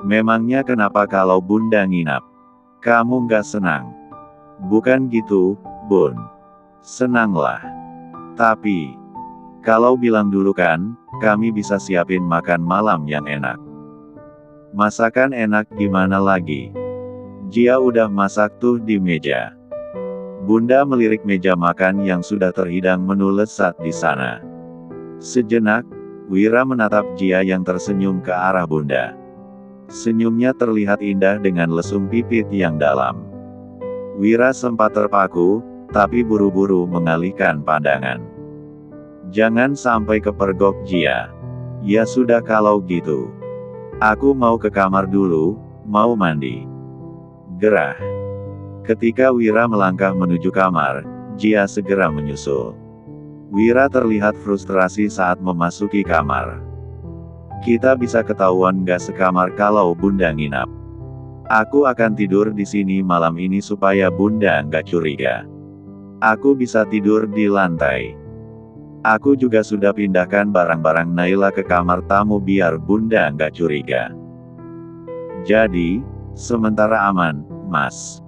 Memangnya kenapa kalau Bunda nginap? Kamu nggak senang? Bukan gitu, Bun. Senanglah. Tapi, kalau bilang dulu kan, kami bisa siapin makan malam yang enak. Masakan enak gimana lagi? Jia udah masak tuh di meja. Bunda melirik meja makan yang sudah terhidang menu lezat di sana. Sejenak, Wira menatap Jia yang tersenyum ke arah Bunda. Senyumnya terlihat indah dengan lesung pipit yang dalam. Wira sempat terpaku, tapi buru-buru mengalihkan pandangan. Jangan sampai kepergok Jia. Ya sudah kalau gitu. Aku mau ke kamar dulu, mau mandi. Gerah. Ketika Wira melangkah menuju kamar, Jia segera menyusul. Wira terlihat frustrasi saat memasuki kamar. Kita bisa ketahuan gak sekamar kalau Bunda nginap. Aku akan tidur di sini malam ini supaya Bunda nggak curiga. Aku bisa tidur di lantai. Aku juga sudah pindahkan barang-barang Naila ke kamar tamu biar Bunda nggak curiga. Jadi, sementara aman, Mas.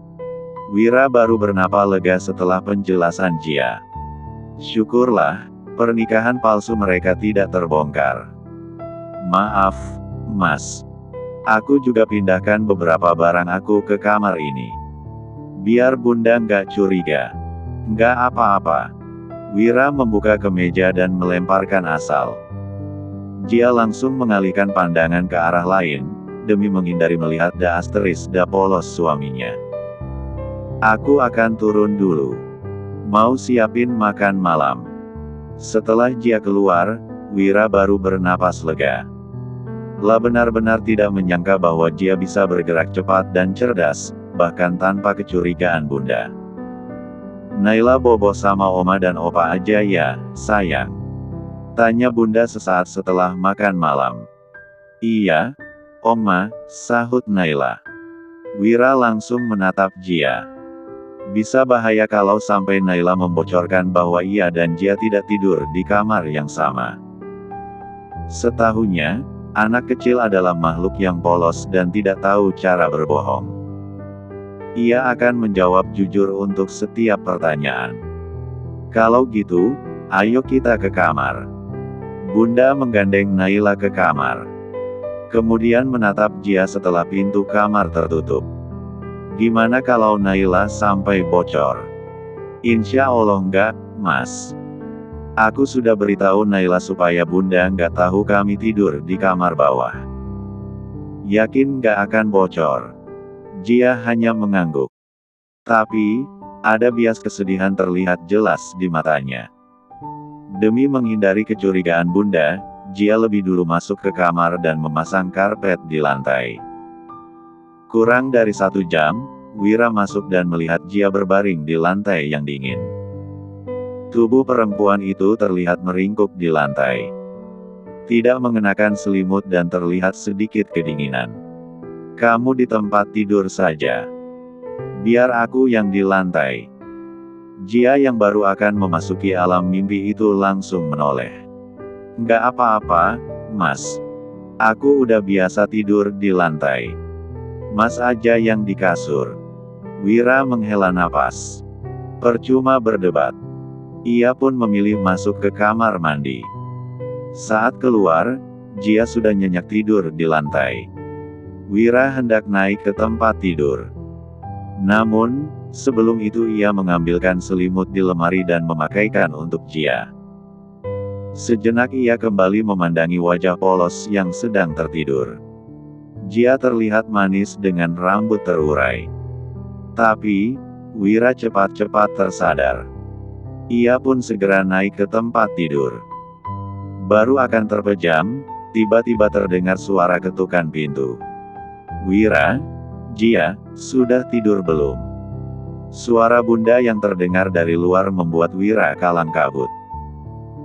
Wira baru bernapa lega setelah penjelasan Jia. Syukurlah, pernikahan palsu mereka tidak terbongkar. Maaf, Mas. Aku juga pindahkan beberapa barang aku ke kamar ini. Biar Bunda nggak curiga. Nggak apa-apa. Wira membuka kemeja dan melemparkan asal. Jia langsung mengalihkan pandangan ke arah lain, demi menghindari melihat da polos suaminya. Aku akan turun dulu. Mau siapin makan malam. Setelah Jia keluar, Wira baru bernapas lega. La benar-benar tidak menyangka bahwa Jia bisa bergerak cepat dan cerdas, bahkan tanpa kecurigaan Bunda. Naila bobo sama Oma dan Opa aja ya, sayang? Tanya Bunda sesaat setelah makan malam. Iya, Oma, sahut Naila. Wira langsung menatap Jia. Bisa bahaya kalau sampai Naila membocorkan bahwa ia dan Jia tidak tidur di kamar yang sama. Setahunya, anak kecil adalah makhluk yang polos dan tidak tahu cara berbohong. Ia akan menjawab jujur untuk setiap pertanyaan. Kalau gitu, ayo kita ke kamar. Bunda menggandeng Naila ke kamar. Kemudian menatap Jia setelah pintu kamar tertutup. Gimana kalau Naila sampai bocor? Insya Allah enggak, Mas. Aku sudah beritahu Naila supaya Bunda nggak tahu kami tidur di kamar bawah. Yakin nggak akan bocor? Jia hanya mengangguk. Tapi, ada bias kesedihan terlihat jelas di matanya. Demi menghindari kecurigaan Bunda, Jia lebih dulu masuk ke kamar dan memasang karpet di lantai. Kurang dari 1 jam, Wira masuk dan melihat Jia berbaring di lantai yang dingin. Tubuh perempuan itu terlihat meringkuk di lantai. Tidak mengenakan selimut dan terlihat sedikit kedinginan. Kamu di tempat tidur saja. Biar aku yang di lantai. Jia yang baru akan memasuki alam mimpi itu langsung menoleh. Nggak apa-apa, Mas. Aku udah biasa tidur di lantai. Mas aja yang di kasur. Wira menghela napas. Percuma berdebat. Ia pun memilih masuk ke kamar mandi. Saat keluar, Jia sudah nyenyak tidur di lantai. Wira hendak naik ke tempat tidur. Namun, sebelum itu ia mengambilkan selimut di lemari dan memakaikan untuk Jia. Sejenak ia kembali memandangi wajah polos yang sedang tertidur. Jia terlihat manis dengan rambut terurai. Tapi, Wira cepat-cepat tersadar. Ia pun segera naik ke tempat tidur. Baru akan terpejam, tiba-tiba terdengar suara ketukan pintu. Wira, Jia, sudah tidur belum? Suara Bunda yang terdengar dari luar membuat Wira kalang kabut.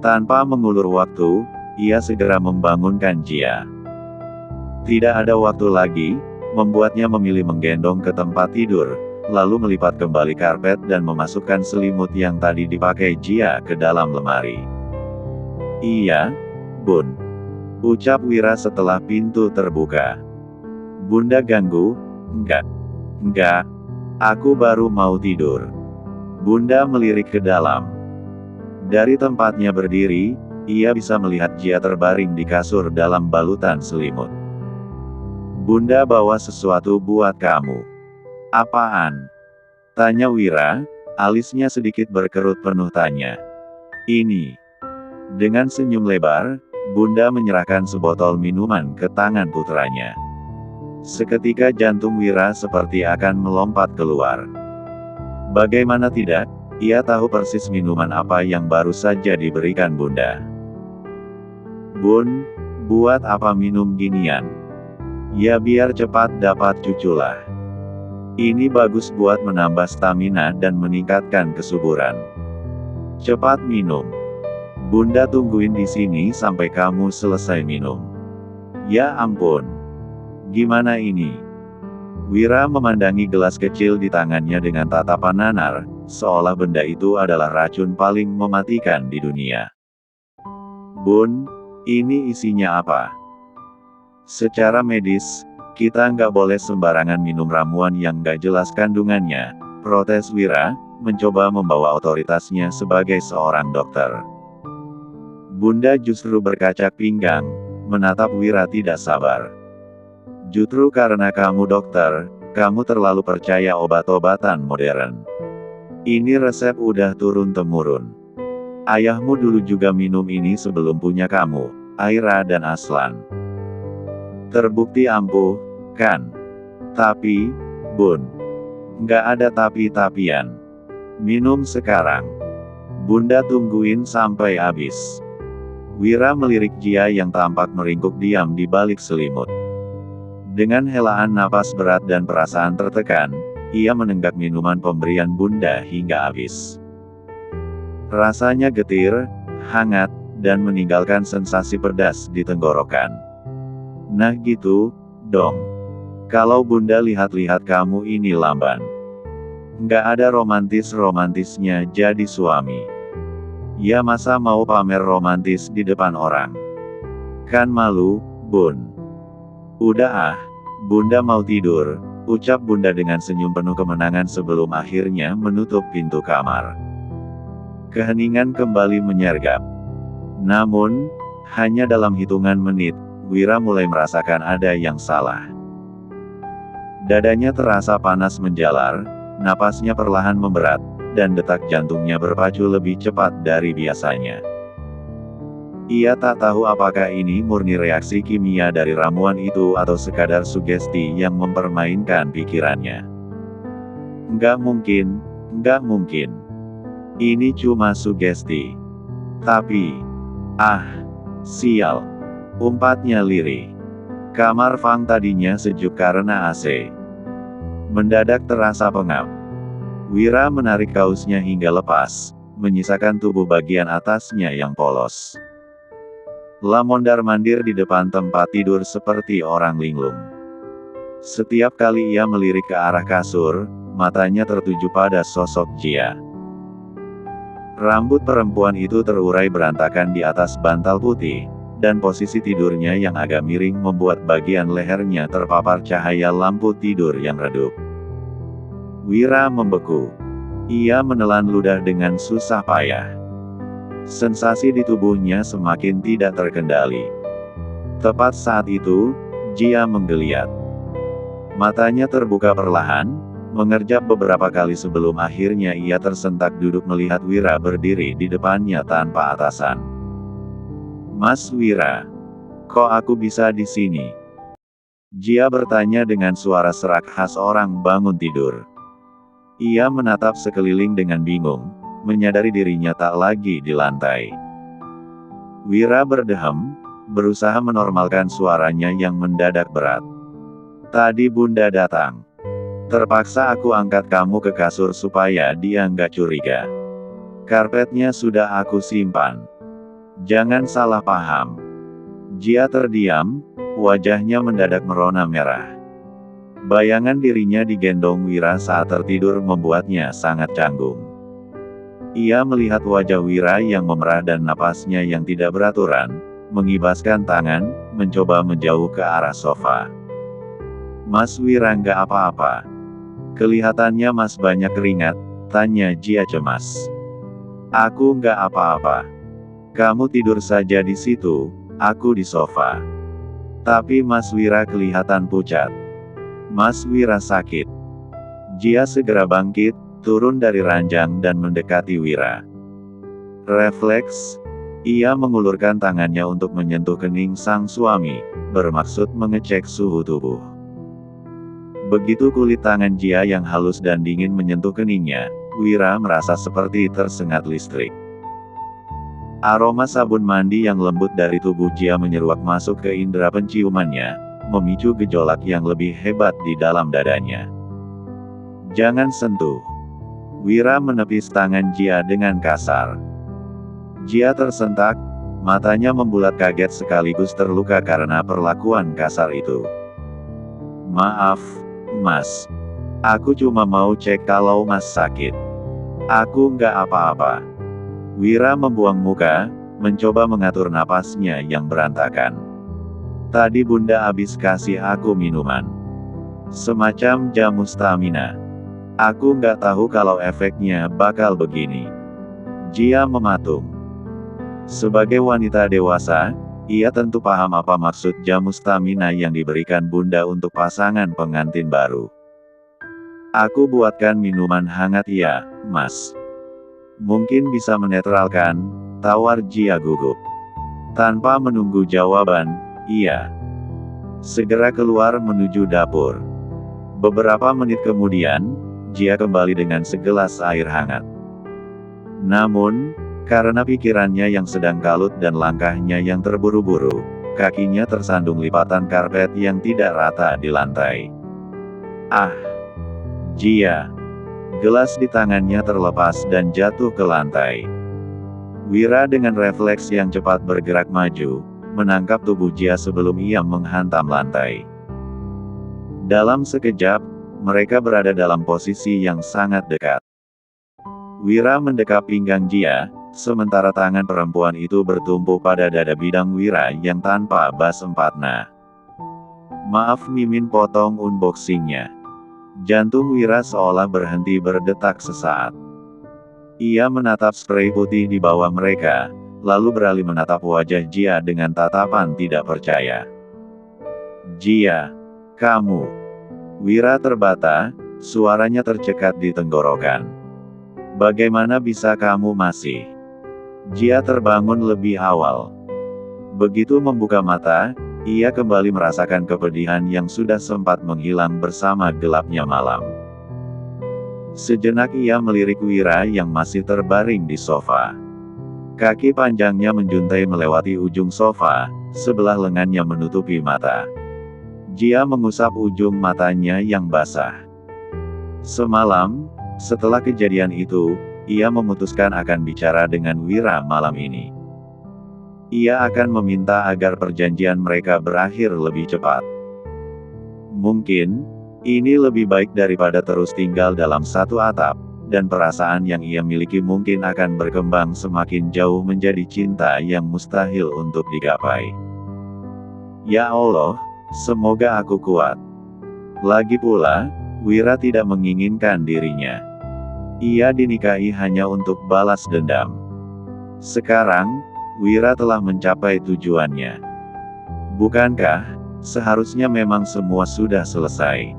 Tanpa mengulur waktu, ia segera membangunkan Jia. Tidak ada waktu lagi, membuatnya memilih menggendong ke tempat tidur, lalu melipat kembali karpet dan memasukkan selimut yang tadi dipakai Jia ke dalam lemari. Iya, Bun. Ucap Wira setelah pintu terbuka. Bunda ganggu? Enggak. Aku baru mau tidur. Bunda melirik ke dalam. Dari tempatnya berdiri, ia bisa melihat Jia terbaring di kasur dalam balutan selimut. Bunda bawa sesuatu buat kamu. Apaan? Tanya Wira, alisnya sedikit berkerut penuh tanya. Ini. Dengan senyum lebar, Bunda menyerahkan sebotol minuman ke tangan putranya. Seketika jantung Wira seperti akan melompat keluar. Bagaimana tidak, ia tahu persis minuman apa yang baru saja diberikan Bunda. Bun, buat apa minum ginian? Ya biar cepat dapat cuculah. Ini bagus buat menambah stamina dan meningkatkan kesuburan. Cepat minum. Bunda tungguin di sini sampai kamu selesai minum. Ya ampun. Gimana ini? Wira memandangi gelas kecil di tangannya dengan tatapan nanar, seolah benda itu adalah racun paling mematikan di dunia. Bun, ini isinya apa? Secara medis, kita nggak boleh sembarangan minum ramuan yang nggak jelas kandungannya, protes Wira, mencoba membawa otoritasnya sebagai seorang dokter. Bunda justru berkacak pinggang, menatap Wira tidak sabar. Justru karena kamu dokter, kamu terlalu percaya obat-obatan modern. Ini resep udah turun-temurun. Ayahmu dulu juga minum ini sebelum punya kamu, Aira dan Aslan. Terbukti ampuh, kan? Tapi, Bun, nggak ada tapi-tapian. Minum sekarang. Bunda tungguin sampai habis. Wira melirik Jia yang tampak meringkuk diam di balik selimut. Dengan helaan napas berat dan perasaan tertekan, ia menenggak minuman pemberian Bunda hingga habis. Rasanya getir, hangat, dan meninggalkan sensasi pedas di tenggorokan. Nah gitu, dong. Kalau Bunda lihat-lihat kamu ini lamban. Nggak ada romantis-romantisnya jadi suami. Ya masa mau pamer romantis di depan orang? Kan malu, Bun. Udah ah, Bunda mau tidur, ucap Bunda dengan senyum penuh kemenangan sebelum akhirnya menutup pintu kamar. Keheningan kembali menyergap. Namun, hanya dalam hitungan menit, Wira mulai merasakan ada yang salah. Dadanya terasa panas menjalar, napasnya perlahan memberat, dan detak jantungnya berpacu lebih cepat dari biasanya. Ia tak tahu apakah ini murni reaksi kimia dari ramuan itu atau sekadar sugesti yang mempermainkan pikirannya. Nggak mungkin. Ini cuma sugesti. Tapi, sial. Umpatnya lirih. Kamar Fang tadinya sejuk karena AC. Mendadak terasa pengap. Wira menarik kaosnya hingga lepas, menyisakan tubuh bagian atasnya yang polos. Mondar-mandir di depan tempat tidur seperti orang linglung. Setiap kali ia melirik ke arah kasur, matanya tertuju pada sosok Jia. Rambut perempuan itu terurai berantakan di atas bantal putih, dan posisi tidurnya yang agak miring membuat bagian lehernya terpapar cahaya lampu tidur yang redup. Wira membeku. Ia menelan ludah dengan susah payah. Sensasi di tubuhnya semakin tidak terkendali. Tepat saat itu, Jia menggeliat. Matanya terbuka perlahan, mengerjap beberapa kali sebelum akhirnya ia tersentak duduk melihat Wira berdiri di depannya tanpa atasan. Mas Wira, kok aku bisa di sini? Jia bertanya dengan suara serak khas orang bangun tidur. Ia menatap sekeliling dengan bingung, menyadari dirinya tak lagi di lantai. Wira berdehem, berusaha menormalkan suaranya yang mendadak berat. Tadi Bunda datang. Terpaksa aku angkat kamu ke kasur supaya dia nggak curiga. Karpetnya sudah aku simpan. Jangan salah paham. Jia terdiam, wajahnya mendadak merona merah. Bayangan dirinya digendong Wira saat tertidur membuatnya sangat canggung. Ia melihat wajah Wira yang memerah dan napasnya yang tidak beraturan, mengibaskan tangan, mencoba menjauh ke arah sofa. Mas Wira nggak apa-apa. Kelihatannya Mas banyak keringat, tanya Jia cemas. Aku nggak apa-apa. Kamu tidur saja di situ, aku di sofa. Tapi Mas Wira kelihatan pucat. Mas Wira sakit. Jia segera bangkit, turun dari ranjang dan mendekati Wira. Refleks, ia mengulurkan tangannya untuk menyentuh kening sang suami, bermaksud mengecek suhu tubuh. Begitu kulit tangan Jia yang halus dan dingin menyentuh keningnya, Wira merasa seperti tersengat listrik. Aroma sabun mandi yang lembut dari tubuh Jia menyeruak masuk ke indera penciumannya, memicu gejolak yang lebih hebat di dalam dadanya. Jangan sentuh. Wira menepis tangan Jia dengan kasar. Jia tersentak, matanya membulat kaget sekaligus terluka karena perlakuan kasar itu. Maaf, Mas. Aku cuma mau cek kalau Mas sakit. Aku nggak apa-apa. Wira membuang muka, mencoba mengatur napasnya yang berantakan. Tadi Bunda habis kasih aku minuman. Semacam jamu stamina. Aku nggak tahu kalau efeknya bakal begini. Jia mematung. Sebagai wanita dewasa, ia tentu paham apa maksud jamu stamina yang diberikan Bunda untuk pasangan pengantin baru. Aku buatkan minuman hangat ya, Mas. Mungkin bisa menetralkan, tawar Jia gugup. Tanpa menunggu jawaban, ia segera keluar menuju dapur. Beberapa menit kemudian, Jia kembali dengan segelas air hangat. Namun, karena pikirannya yang sedang kalut dan langkahnya yang terburu-buru, kakinya tersandung lipatan karpet yang tidak rata di lantai. Ah! Jia! Gelas di tangannya terlepas dan jatuh ke lantai. Wira dengan refleks yang cepat bergerak maju, menangkap tubuh Jia sebelum ia menghantam lantai. Dalam sekejap, mereka berada dalam posisi yang sangat dekat. Wira mendekap pinggang Jia, sementara tangan perempuan itu bertumpu pada dada bidang Wira yang tanpa bas empatna. Maaf Mimin potong unboxingnya. Jantung Wira seolah berhenti berdetak sesaat. Ia menatap spray putih di bawah mereka, lalu beralih menatap wajah Jia dengan tatapan tidak percaya. Jia, kamu. Wira terbata, suaranya tercekat di tenggorokan. Bagaimana bisa kamu masih? Jia terbangun lebih awal. Begitu membuka mata, ia kembali merasakan kepedihan yang sudah sempat menghilang bersama gelapnya malam. Sejenak ia melirik Wira yang masih terbaring di sofa. Kaki panjangnya menjuntai melewati ujung sofa, sebelah lengannya menutupi mata. Jia mengusap ujung matanya yang basah. Semalam, setelah kejadian itu, ia memutuskan akan bicara dengan Wira malam ini. Ia akan meminta agar perjanjian mereka berakhir lebih cepat. Mungkin, ini lebih baik daripada terus tinggal dalam satu atap, dan perasaan yang ia miliki mungkin akan berkembang semakin jauh menjadi cinta yang mustahil untuk digapai. Ya Allah, semoga aku kuat. Lagi pula, Wira tidak menginginkan dirinya. Ia dinikahi hanya untuk balas dendam. Sekarang, Wira telah mencapai tujuannya. Bukankah, seharusnya memang semua sudah selesai?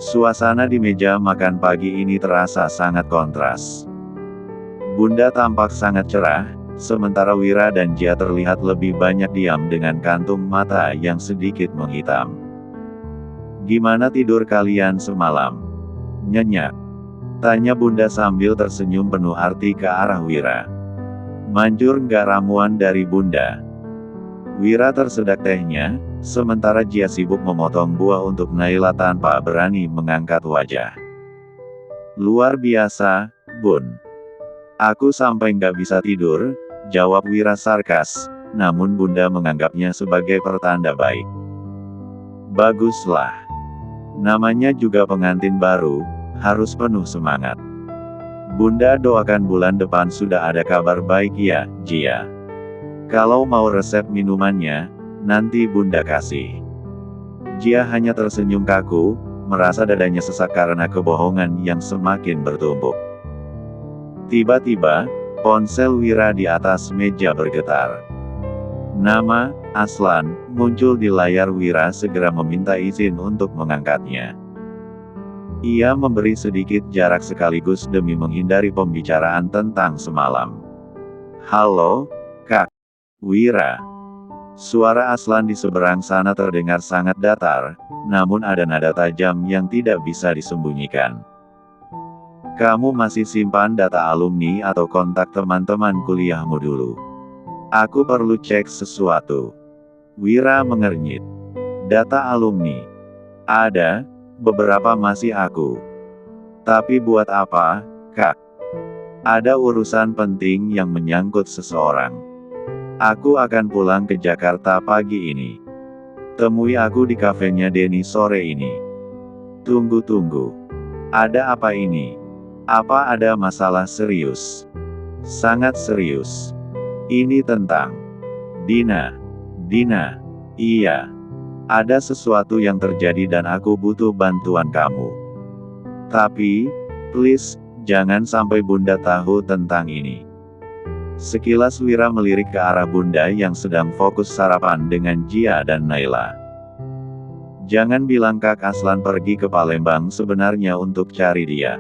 Suasana di meja makan pagi ini terasa sangat kontras. Bunda tampak sangat cerah, sementara Wira dan Jia terlihat lebih banyak diam dengan kantung mata yang sedikit menghitam. Gimana tidur kalian semalam? Nyenyak. Tanya Bunda sambil tersenyum penuh arti ke arah Wira. Manjur nggak ramuan dari Bunda? Wira tersedak tehnya, sementara Jia sibuk memotong buah untuk Naila tanpa berani mengangkat wajah. Luar biasa, Bun. Aku sampai nggak bisa tidur, jawab Wira sarkas, namun Bunda menganggapnya sebagai pertanda baik. Baguslah. Namanya juga pengantin baru, harus penuh semangat. Bunda doakan bulan depan sudah ada kabar baik ya, Jia. Kalau mau resep minumannya, nanti Bunda kasih. Jia hanya tersenyum kaku, merasa dadanya sesak karena kebohongan yang semakin bertumpuk. Tiba-tiba, ponsel Wira di atas meja bergetar. Nama Aslan muncul di layar. Wira segera meminta izin untuk mengangkatnya. Ia memberi sedikit jarak sekaligus demi menghindari pembicaraan tentang semalam. "Halo, Kak Wira." Suara Aslan di seberang sana terdengar sangat datar, namun ada nada tajam yang tidak bisa disembunyikan. "Kamu masih simpan data alumni atau kontak teman-teman kuliahmu dulu? Aku perlu cek sesuatu." Wira mengernyit. "Data alumni? Ada, beberapa masih aku. Tapi buat apa, Kak?" "Ada urusan penting yang menyangkut seseorang. Aku akan pulang ke Jakarta pagi ini. Temui aku di kafenya Denny sore ini." "Tunggu. Ada apa ini? Apa ada masalah serius?" "Sangat serius. Ini tentang Dina." "Dina?" "Iya. Ada sesuatu yang terjadi dan aku butuh bantuan kamu. Tapi, please, jangan sampai Bunda tahu tentang ini." Sekilas Wira melirik ke arah Bunda yang sedang fokus sarapan dengan Jia dan Naila. "Jangan bilang Kak Aslan pergi ke Palembang sebenarnya untuk cari dia."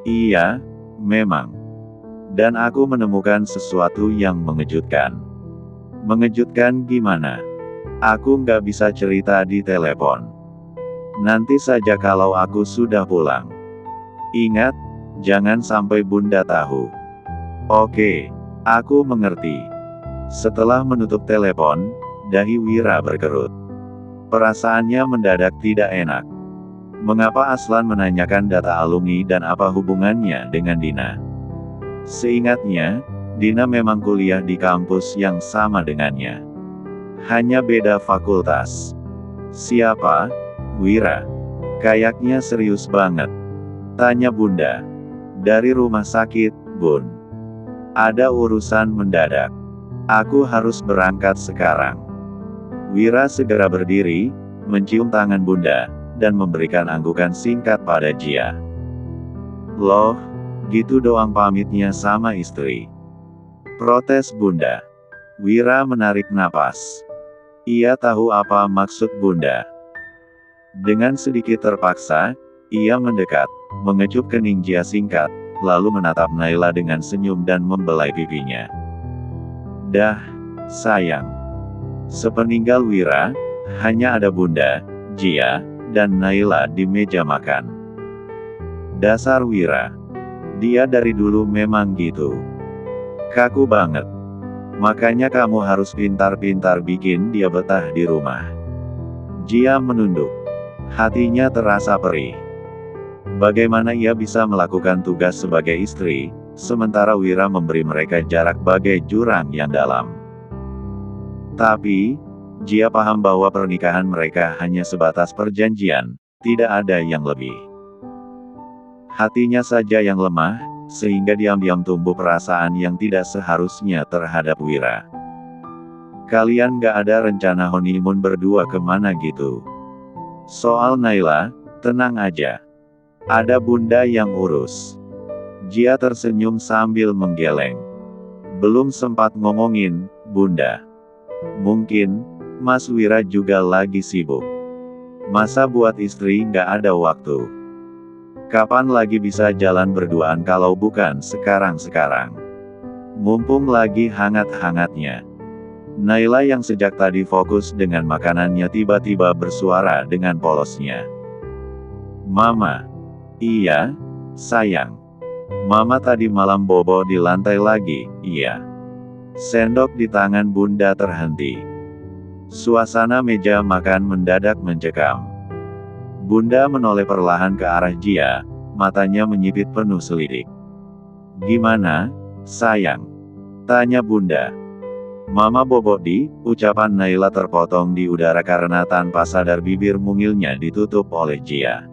"Iya, memang. Dan aku menemukan sesuatu yang mengejutkan." "Mengejutkan gimana?" "Aku nggak bisa cerita di telepon. Nanti saja kalau aku sudah pulang. Ingat, jangan sampai Bunda tahu." "Oke, aku mengerti." Setelah menutup telepon, dahi Wira berkerut. Perasaannya mendadak tidak enak. Mengapa Aslan menanyakan data alumni dan apa hubungannya dengan Dina? Seingatnya, Dina memang kuliah di kampus yang sama dengannya. Hanya beda fakultas. "Siapa? Wira? Kayaknya serius banget," tanya Bunda. "Dari rumah sakit, Bun. Ada urusan mendadak. Aku harus berangkat sekarang." Wira segera berdiri, mencium tangan Bunda, dan memberikan anggukan singkat pada Jia. "Loh, gitu doang pamitnya sama istri?" protes Bunda. Wira menarik napas. Ia tahu apa maksud Bunda. Dengan sedikit terpaksa, ia mendekat, mengecup kening Jia singkat, lalu menatap Naila dengan senyum dan membelai pipinya. "Dah, sayang." Sepeninggal Wira, hanya ada Bunda, Jia, dan Naila di meja makan. Dasar Wira. Dia dari dulu memang gitu. Kaku banget. Makanya kamu harus pintar-pintar bikin dia betah di rumah. Jia menunduk. Hatinya terasa perih. Bagaimana ia bisa melakukan tugas sebagai istri, sementara Wira memberi mereka jarak bagai jurang yang dalam. Tapi, Jia paham bahwa pernikahan mereka hanya sebatas perjanjian, tidak ada yang lebih. Hatinya saja yang lemah, sehingga diam-diam tumbuh perasaan yang tidak seharusnya terhadap Wira. "Kalian gak ada rencana honeymoon berdua kemana gitu?" "Soal Naila, tenang aja. Ada Bunda yang urus." Jia tersenyum sambil menggeleng. "Belum sempat ngomongin, Bunda. Mungkin, Mas Wira juga lagi sibuk. Masa buat istri nggak ada waktu? Kapan lagi bisa jalan berduaan kalau bukan sekarang-sekarang? Mumpung lagi hangat-hangatnya." Naila yang sejak tadi fokus dengan makanannya tiba-tiba bersuara dengan polosnya. "Mama." "Iya, sayang. Mama tadi malam bobo di lantai lagi." "Iya." Sendok di tangan Bunda terhenti. Suasana meja makan mendadak mencekam. Bunda menoleh perlahan ke arah Jia, matanya menyipit penuh selidik. "Gimana, sayang?" tanya Bunda. "Mama bobo di," ucapan Naila terpotong di udara karena tanpa sadar bibir mungilnya ditutup oleh Jia.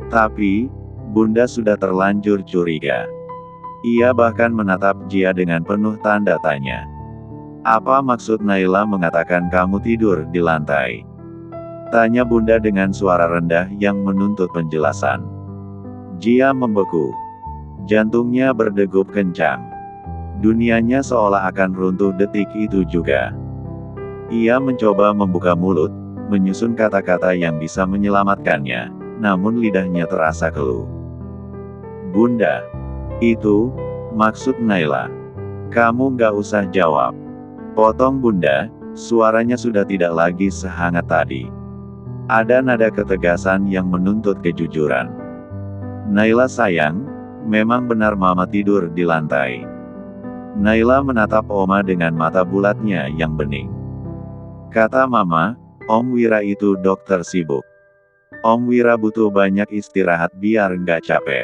Tapi, Bunda sudah terlanjur curiga. Ia bahkan menatap Jia dengan penuh tanda tanya. "Apa maksud Naila mengatakan kamu tidur di lantai?" Tanya Bunda dengan suara rendah yang menuntut penjelasan. Jia membeku. Jantungnya berdegup kencang. Dunianya seolah akan runtuh detik itu juga. Ia mencoba membuka mulut, menyusun kata-kata yang bisa menyelamatkannya, namun lidahnya terasa keluh. Bunda. Itu, maksud Naila. Kamu nggak usah jawab. Potong Bunda, suaranya sudah tidak lagi sehangat tadi. Ada nada ketegasan yang menuntut kejujuran. Naila sayang, memang benar Mama tidur di lantai. Naila menatap Oma dengan mata bulatnya yang bening. Kata Mama, Om Wira itu dokter sibuk. Om Wira butuh banyak istirahat biar nggak capek.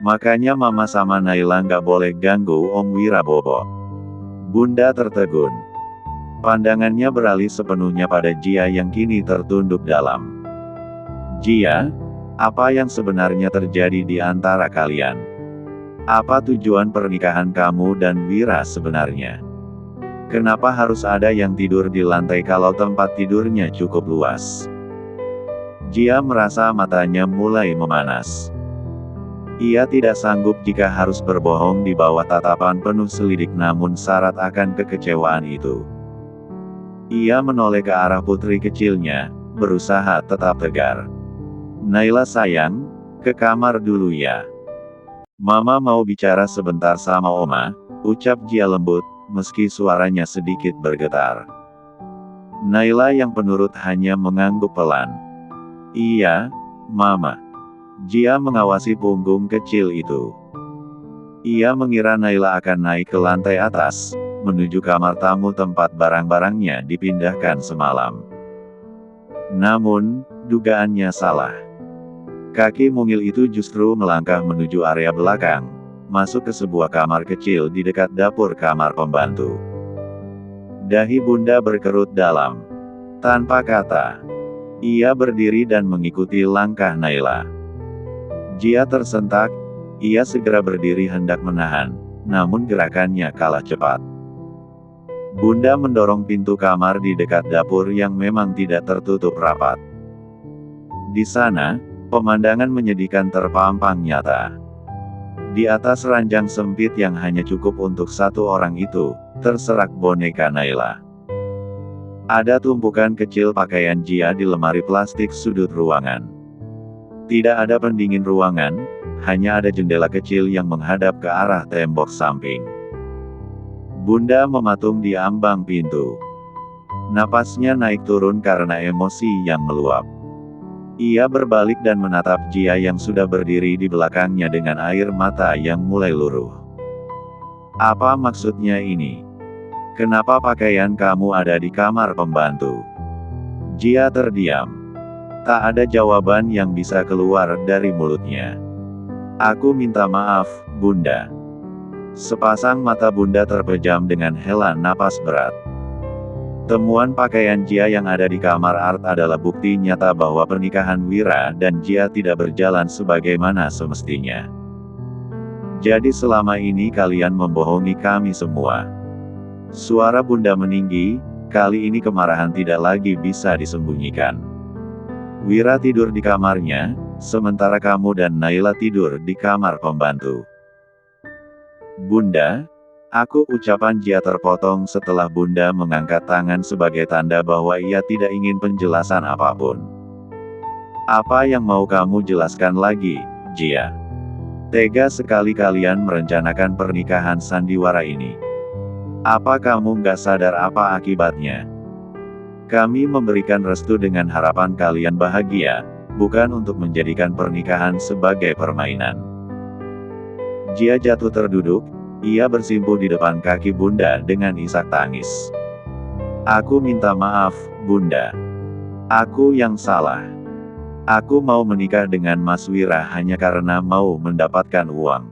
Makanya Mama sama Naila nggak boleh ganggu Om Wira bobo. Bunda tertegun. Pandangannya beralih sepenuhnya pada Jia yang kini tertunduk dalam. Jia, apa yang sebenarnya terjadi di antara kalian? Apa tujuan pernikahan kamu dan Wira sebenarnya? Kenapa harus ada yang tidur di lantai kalau tempat tidurnya cukup luas? Jia merasa matanya mulai memanas. Ia tidak sanggup jika harus berbohong di bawah tatapan penuh selidik namun syarat akan kekecewaan itu. Ia menoleh ke arah putri kecilnya, berusaha tetap tegar. Naila sayang, ke kamar dulu ya. Mama mau bicara sebentar sama Oma, ucap Jia lembut, meski suaranya sedikit bergetar. Naila yang penurut hanya mengangguk pelan. Iya, Mama. Jia mengawasi punggung kecil itu. Ia mengira Naila akan naik ke lantai atas, menuju kamar tamu tempat barang-barangnya dipindahkan semalam. Namun, dugaannya salah. Kaki mungil itu justru melangkah menuju area belakang, masuk ke sebuah kamar kecil di dekat dapur kamar pembantu. Dahi Bunda berkerut dalam. Tanpa kata, ia berdiri dan mengikuti langkah Naila. Jia tersentak, ia segera berdiri hendak menahan, namun gerakannya kalah cepat. Bunda mendorong pintu kamar di dekat dapur yang memang tidak tertutup rapat. Di sana, pemandangan menyedihkan terpampang nyata. Di atas ranjang sempit yang hanya cukup untuk satu orang itu, terserak boneka Naila. Ada tumpukan kecil pakaian Jia di lemari plastik sudut ruangan. Tidak ada pendingin ruangan, hanya ada jendela kecil yang menghadap ke arah tembok samping. Bunda mematung di ambang pintu. Napasnya naik turun karena emosi yang meluap. Ia berbalik dan menatap Jia yang sudah berdiri di belakangnya dengan air mata yang mulai luruh. Apa maksudnya ini? Kenapa pakaian kamu ada di kamar pembantu? Jia terdiam. Tak ada jawaban yang bisa keluar dari mulutnya. Aku minta maaf, Bunda. Sepasang mata Bunda terpejam dengan hela napas berat. Temuan pakaian Jia yang ada di kamar Art adalah bukti nyata bahwa pernikahan Wira dan Jia tidak berjalan sebagaimana semestinya. Jadi selama ini kalian membohongi kami semua. Suara Bunda meninggi, kali ini kemarahan tidak lagi bisa disembunyikan. Wira tidur di kamarnya, sementara kamu dan Naila tidur di kamar pembantu. Bunda, ucapan Jia terpotong setelah Bunda mengangkat tangan sebagai tanda bahwa ia tidak ingin penjelasan apapun. Apa yang mau kamu jelaskan lagi, Jia? Tega sekali kalian merencanakan pernikahan sandiwara ini. Apa kamu nggak sadar apa akibatnya? Kami memberikan restu dengan harapan kalian bahagia, bukan untuk menjadikan pernikahan sebagai permainan. Jia jatuh terduduk, ia bersimpuh di depan kaki Bunda dengan isak tangis. Aku minta maaf, Bunda. Aku yang salah. Aku mau menikah dengan Mas Wira hanya karena mau mendapatkan uang.